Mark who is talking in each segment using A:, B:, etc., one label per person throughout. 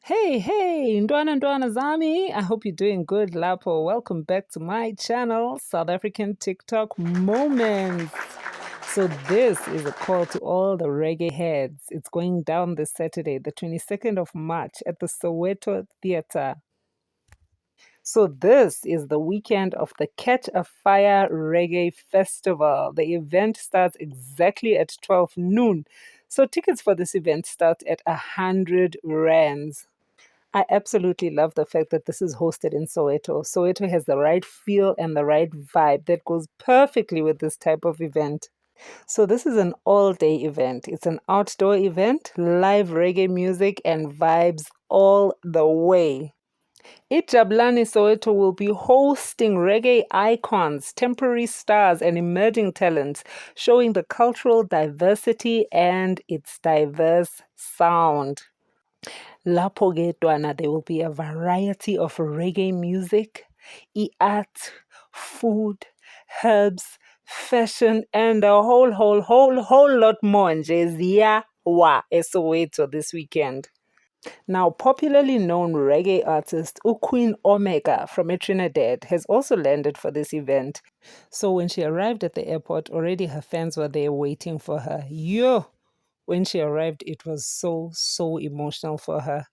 A: Hey, Ndwana Zami. I hope you're doing good, Lapo. Welcome back to my channel, South African TikTok Moments. So this is a call to all the reggae heads. It's going down this Saturday, the 22nd of March at the Soweto Theatre. So this is the weekend of the Catch a Fire Reggae Festival. The event starts exactly at 12 noon. So tickets for this event start at 100 rands. I absolutely love the fact that this is hosted in Soweto. Soweto has the right feel and the right vibe that goes perfectly with this type of event. So, this is an all day event. It's an outdoor event, live reggae music, and vibes all the way. Ijabulani Soweto will be hosting reggae icons, temporary stars, and emerging talents, showing the cultural diversity and its diverse sound. Lapho ke Dwana, there will be a variety of reggae music, art, food, herbs, fashion, and a whole lot more nje ziyawa eSoweto this weekend. Now, popularly known reggae artist Queen Omega from Trinidad has also landed for this event. So when she arrived at the airport, already her fans were there waiting for her. Yo! When she arrived, it was so emotional for her.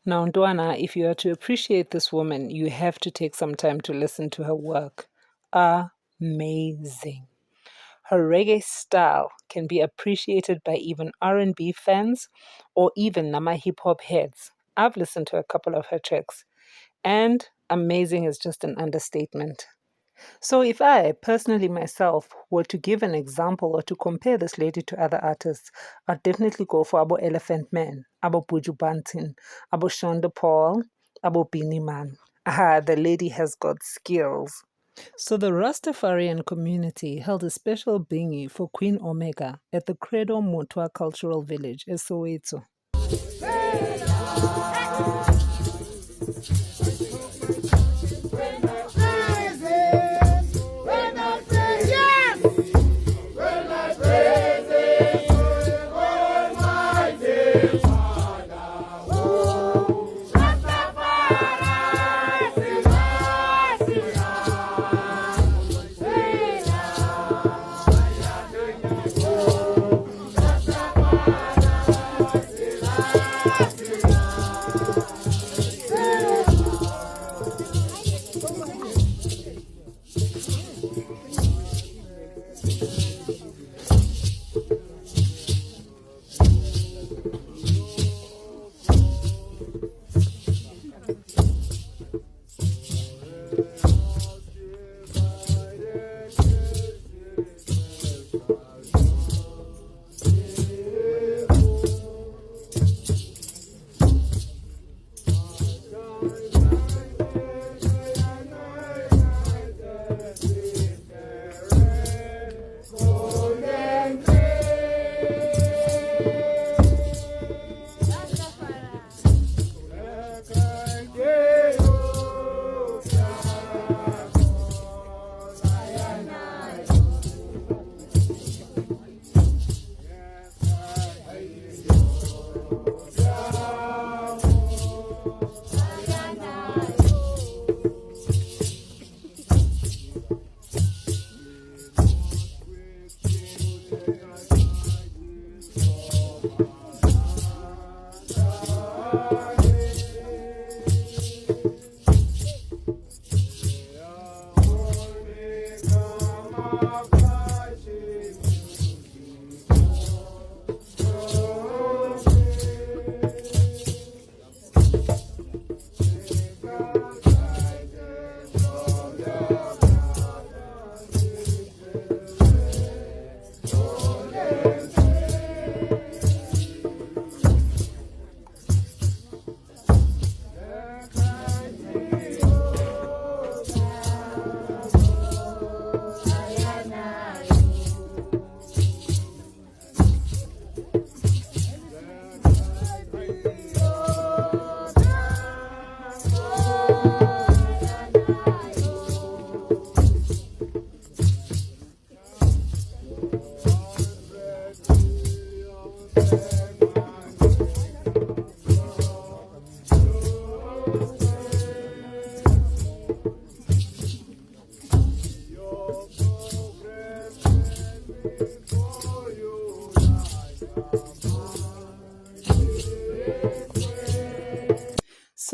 A: Now, Ndwana, if you are to appreciate this woman, you have to take some time to listen to her work. Amazing. Her reggae style can be appreciated by even R&B fans or even Nama hip hop heads. I've listened to a couple of her tracks, and amazing is just an understatement. So, if I personally myself were to give an example or to compare this lady to other artists, I'd definitely go for Abo Elephant Man, Abo Buju Banton, Abo Shonda Paul, Abo Beanie Man. The lady has got skills. So, the Rastafarian community held a special bingy for Queen Omega at the Credo Mutwa Cultural Village in Soweto.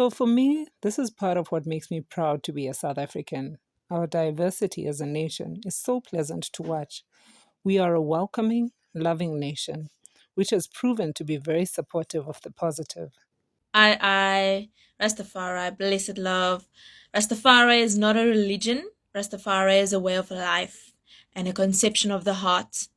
A: So for me, this is part of what makes me proud to be a South African. Our diversity as a nation is so pleasant to watch. We are a welcoming, loving nation, which has proven to be very supportive of the positive.
B: Rastafari, blessed love. Rastafari is not a religion. Rastafari is a way of life and a conception of the heart.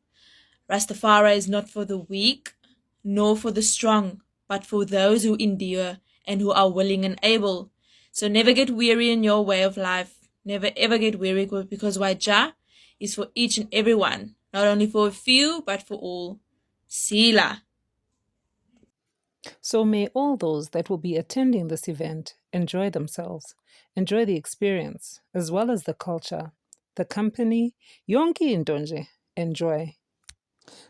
B: Rastafari is not for the weak, nor for the strong, but for those who endure and who are willing and able. So never get weary in your way of life. Never ever get weary because Waja is for each and every one, not only for a few, but for all. Sila.
A: So may all those that will be attending this event enjoy themselves, enjoy the experience, as well as the culture, the company, yonki indonje, enjoy.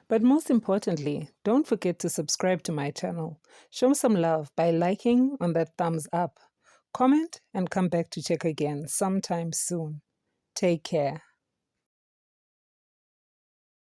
A: But most importantly, don't forget to subscribe to my channel. Show me some love by liking on that thumbs up. Comment and come back to check again sometime soon. Take care.